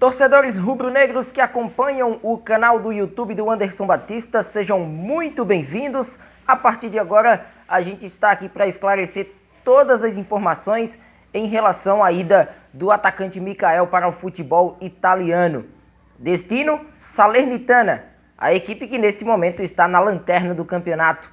Torcedores rubro-negros que acompanham o canal do YouTube do Anderson Batista, sejam muito bem-vindos. A partir de agora, a gente está aqui para esclarecer todas as informações em relação à ida do atacante Mikael para o futebol italiano. Destino, Salernitana, a equipe que neste momento está na lanterna do campeonato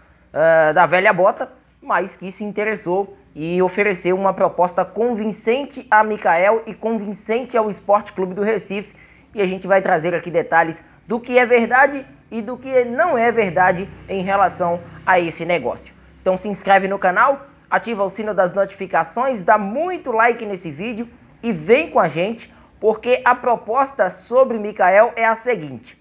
da velha bota, mas que se interessou e ofereceu uma proposta convincente a Mikael e convincente ao Sport Clube do Recife. E a gente vai trazer aqui detalhes do que é verdade e do que não é verdade em relação a esse negócio. Então se inscreve no canal, ativa o sino das notificações, dá muito like nesse vídeo e vem com a gente, porque a proposta sobre Mikael é a seguinte.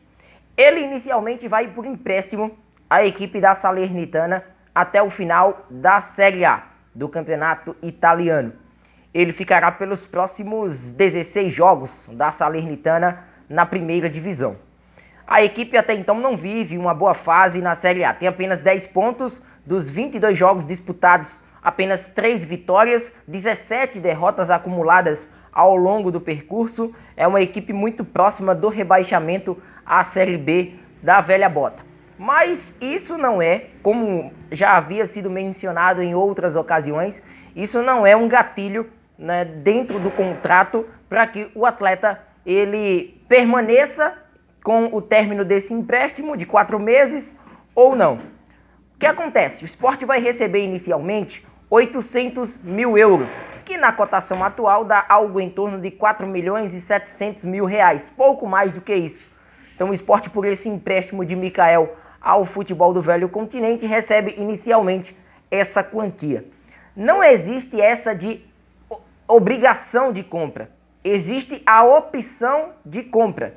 Ele inicialmente vai por empréstimo à equipe da Salernitana até o final da Série A do campeonato italiano. Ele ficará pelos próximos 16 jogos da Salernitana na primeira divisão. A equipe até então não vive uma boa fase na Série A. Tem apenas 10 pontos dos 22 jogos disputados, apenas 3 vitórias, 17 derrotas acumuladas ao longo do percurso. É uma equipe muito próxima do rebaixamento à Série B da velha bota. Mas isso não é, como já havia sido mencionado em outras ocasiões, isso não é um gatilho, né, dentro do contrato para que o atleta ele permaneça com o término desse empréstimo de 4 meses ou não. O que acontece? O Sport vai receber inicialmente 800 mil euros, que na cotação atual dá algo em torno de 4 milhões e 700 mil reais, pouco mais do que isso. Então o Sport, por esse empréstimo de Mikael ao futebol do velho continente, recebe inicialmente essa quantia. Não existe essa de obrigação de compra, existe a opção de compra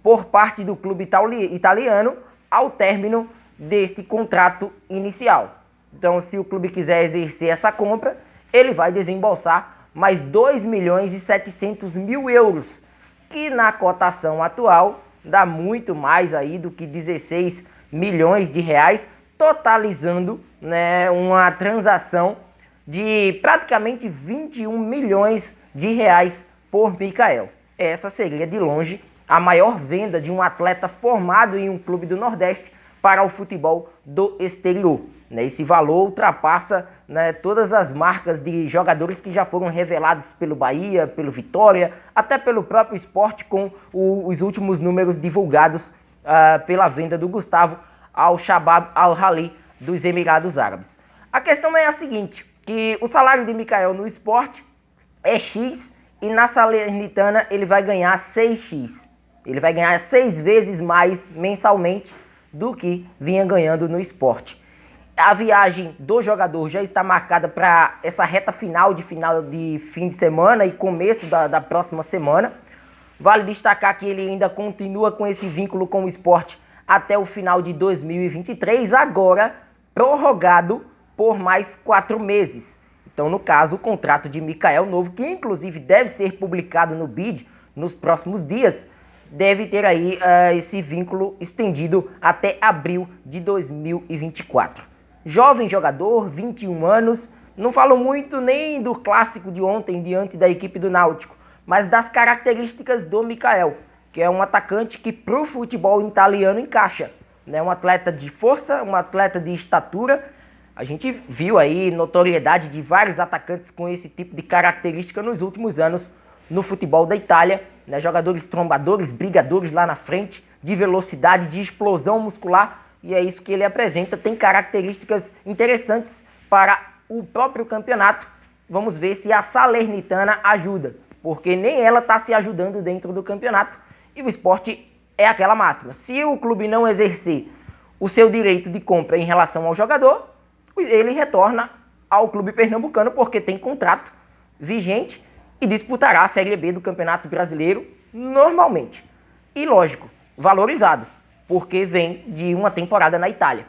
por parte do clube italiano ao término deste contrato inicial. Então, se o clube quiser exercer essa compra, ele vai desembolsar mais 2 milhões e 700 mil euros, que na cotação atual dá muito mais aí do que 16 milhões de reais, totalizando, né, uma transação de praticamente 21 milhões de reais por Mikael. Essa seria de longe a maior venda de um atleta formado em um clube do Nordeste para o futebol do exterior. Esse valor ultrapassa, né, todas as marcas de jogadores que já foram revelados pelo Bahia, pelo Vitória, até pelo próprio Sport, com os últimos números divulgados pela venda do Gustavo ao Shabab Al-Ahli dos Emirados Árabes. A questão é a seguinte, que o salário de Mikael no Sport é X e na Salernitana ele vai ganhar 6x. Ele vai ganhar 6 vezes mais mensalmente do que vinha ganhando no Sport. A viagem do jogador já está marcada para essa reta final de fim de semana e começo da próxima semana. Vale destacar que ele ainda continua com esse vínculo com o Sport até o final de 2023, agora prorrogado por mais 4 meses. Então, no caso, o contrato de Mikael novo, que inclusive deve ser publicado no BID nos próximos dias, deve ter aí esse vínculo estendido até abril de 2024. Jovem jogador, 21 anos, não falo muito nem do clássico de ontem diante da equipe do Náutico, mas das características do Mikael, que é um atacante que para o futebol italiano encaixa, né? Um atleta de força, um atleta de estatura. A gente viu aí notoriedade de vários atacantes com esse tipo de característica nos últimos anos no futebol da Itália, né? Jogadores trombadores, brigadores lá na frente, de velocidade, de explosão muscular, e é isso que ele apresenta. Tem características interessantes para o próprio campeonato. Vamos ver se a Salernitana ajuda, porque nem ela está se ajudando dentro do campeonato. E o Sport é aquela máxima: se o clube não exercer o seu direito de compra em relação ao jogador, ele retorna ao clube pernambucano, porque tem contrato vigente e disputará a Série B do Campeonato Brasileiro normalmente. E lógico, valorizado, porque vem de uma temporada na Itália,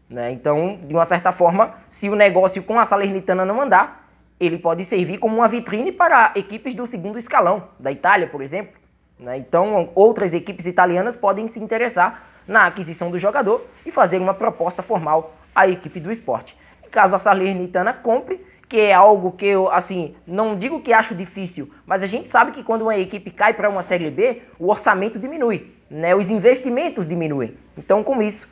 né? Então, de uma certa forma, se o negócio com a Salernitana não andar, ele pode servir como uma vitrine para equipes do segundo escalão da Itália, por exemplo, né? Então, outras equipes italianas podem se interessar na aquisição do jogador e fazer uma proposta formal à equipe do Sport. Caso a Salernitana compre, que é algo que eu, assim, não digo que acho difícil, mas a gente sabe que quando uma equipe cai para uma Série B, o orçamento diminui, né? Os investimentos diminuem. Então, com isso,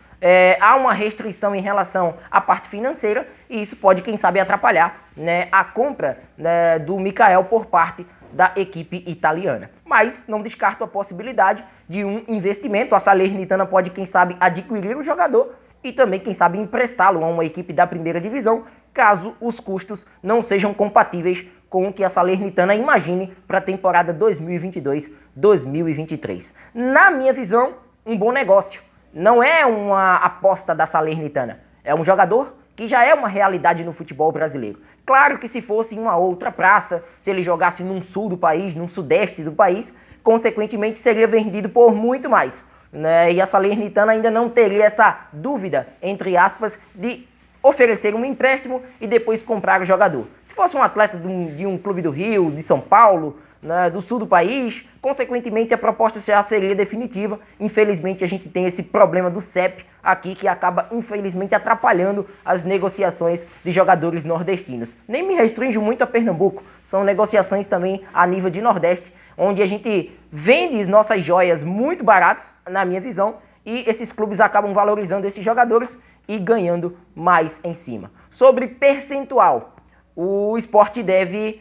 há uma restrição em relação à parte financeira e isso pode, quem sabe, atrapalhar, né, a compra, né, do Mikael por parte da equipe italiana. Mas não descarto a possibilidade de um investimento. A Salernitana pode, quem sabe, adquirir o jogador e também, quem sabe, emprestá-lo a uma equipe da primeira divisão, caso os custos não sejam compatíveis com o que a Salernitana imagine para a temporada 2022-2023. Na minha visão, um bom negócio. Não é uma aposta da Salernitana, é um jogador que já é uma realidade no futebol brasileiro. Claro que se fosse em uma outra praça, se ele jogasse num sul do país, num sudeste do país, consequentemente seria vendido por muito mais, né? E a Salernitana ainda não teria essa dúvida, entre aspas, de oferecer um empréstimo e depois comprar o jogador. Se fosse um atleta de um clube do Rio, de São Paulo, né, do sul do país, consequentemente a proposta já seria definitiva. Infelizmente a gente tem esse problema do CEP aqui que acaba infelizmente atrapalhando as negociações de jogadores nordestinos. Nem me restringo muito a Pernambuco, são negociações também a nível de Nordeste, onde a gente vende nossas joias muito baratas, na minha visão, e esses clubes acabam valorizando esses jogadores e ganhando mais em cima. Sobre percentual, o Sport deve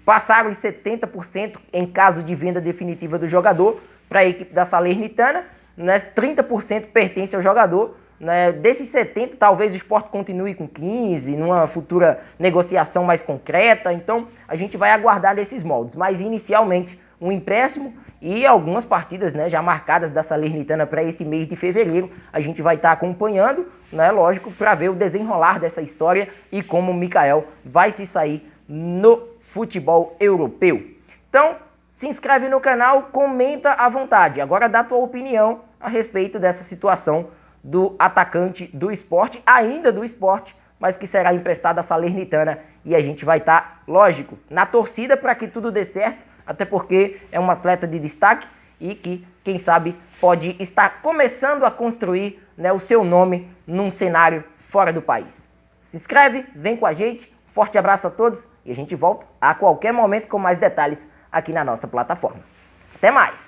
passar os 70% em caso de venda definitiva do jogador para a equipe da Salernitana, né? 30% pertence ao jogador, né? Desses 70%, talvez o Sport continue com 15% numa futura negociação mais concreta, então a gente vai aguardar nesses moldes, mas inicialmente um empréstimo e algumas partidas, né, já marcadas da Salernitana para este mês de fevereiro, a gente vai estar acompanhando, né, lógico, para ver o desenrolar dessa história e como o Mikael vai se sair no futebol europeu. Então, se inscreve no canal, comenta à vontade. Agora dá tua opinião a respeito dessa situação do atacante do Sport, ainda do Sport, mas que será emprestado à Salernitana. E a gente vai estar, lógico, na torcida para que tudo dê certo, até porque é um atleta de destaque e que, quem sabe, pode estar começando a construir, né, o seu nome num cenário fora do país. Se inscreve, vem com a gente. Forte abraço a todos e a gente volta a qualquer momento com mais detalhes aqui na nossa plataforma. Até mais!